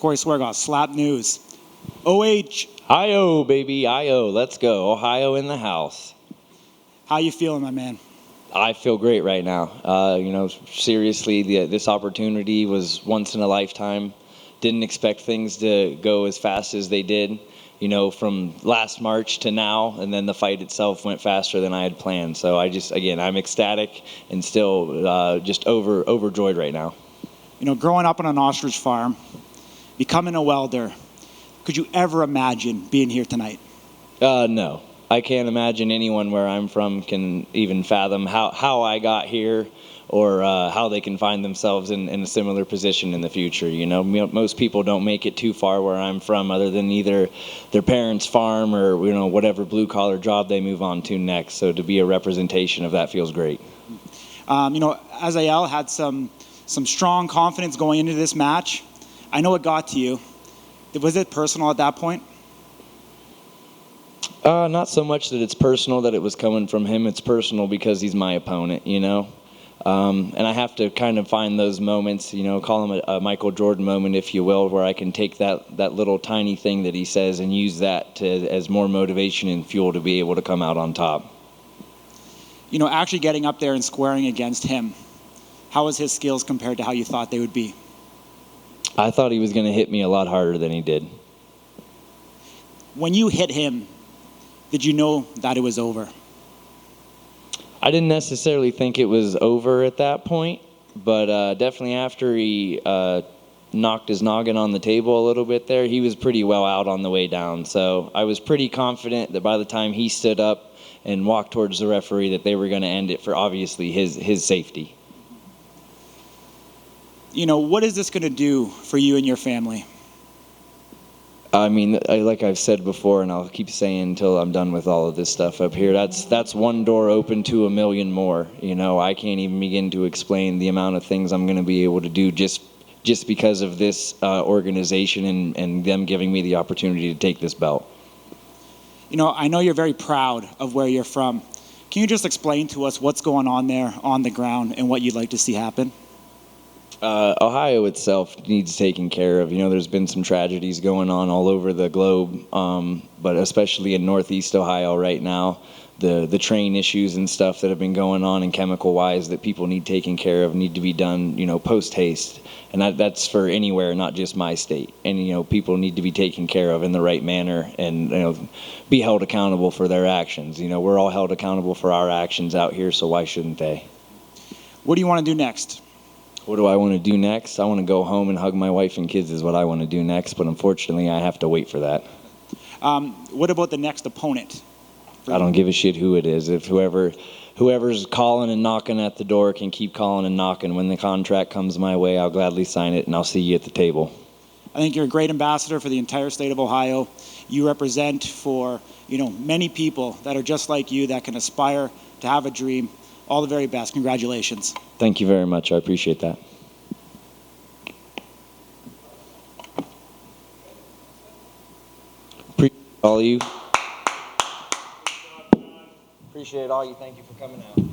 Corey Swergoff, Slap News. OH, IO, baby, IO. Let's go. Ohio in the house. how you feeling, my man? I feel great right now. Seriously, this opportunity was once in a lifetime. Didn't expect things to go as fast as they did, from last March to now, and then the fight itself went faster than I had planned. So I'm ecstatic and still just overjoyed right now. Growing up on an ostrich farm, becoming a welder, could you ever imagine being here tonight? No. I can't imagine anyone where I'm from can even fathom how I got here or how they can find themselves in a similar position in the future. Most people don't make it too far where I'm from other than either their parents' farm or, whatever blue-collar job they move on to next. So to be a representation of that feels great. Azael had some strong confidence going into this match. I know it got to you. Was it personal at that point? Not so much that it's personal that it was coming from him. It's personal because he's my opponent, and I have to kind of find those moments, call them a Michael Jordan moment, if you will, where I can take that little tiny thing that he says and use that as more motivation and fuel to be able to come out on top. Actually getting up there and squaring against him, how was his skills compared to how you thought they would be? I thought he was going to hit me a lot harder than he did. When you hit him, did you know that it was over? I didn't necessarily think it was over at that point, but definitely after he knocked his noggin on the table a little bit there, he was pretty well out on the way down. So I was pretty confident that by the time he stood up and walked towards the referee that they were going to end it for obviously his safety. What is this going to do for you and your family? I mean, like I've said before, and I'll keep saying until I'm done with all of this stuff up here, that's one door open to a million more. I can't even begin to explain the amount of things I'm going to be able to do just because of this organization and them giving me the opportunity to take this belt. I know you're very proud of where you're from. Can you just explain to us what's going on there on the ground and what you'd like to see happen? Ohio itself needs taken care of. There's been some tragedies going on all over the globe, but especially in Northeast Ohio right now. The train issues and stuff that have been going on and chemical-wise that people need taken care of need to be done, post-haste. And that's for anywhere, not just my state. And, people need to be taken care of in the right manner and, be held accountable for their actions. We're all held accountable for our actions out here, so why shouldn't they? What do you want to do next? What do I want to do next? I want to go home and hug my wife and kids is what I want to do next, but unfortunately I have to wait for that. What about the next opponent? I don't give a shit who it is. If whoever's calling and knocking at the door can keep calling and knocking. When the contract comes my way, I'll gladly sign it, and I'll see you at the table. I think you're a great ambassador for the entire state of Ohio. You represent for, many people that are just like you that can aspire to have a dream. All the very best. Congratulations. Thank you very much. I appreciate that. Appreciate all you. Appreciate all you. Thank you for coming out.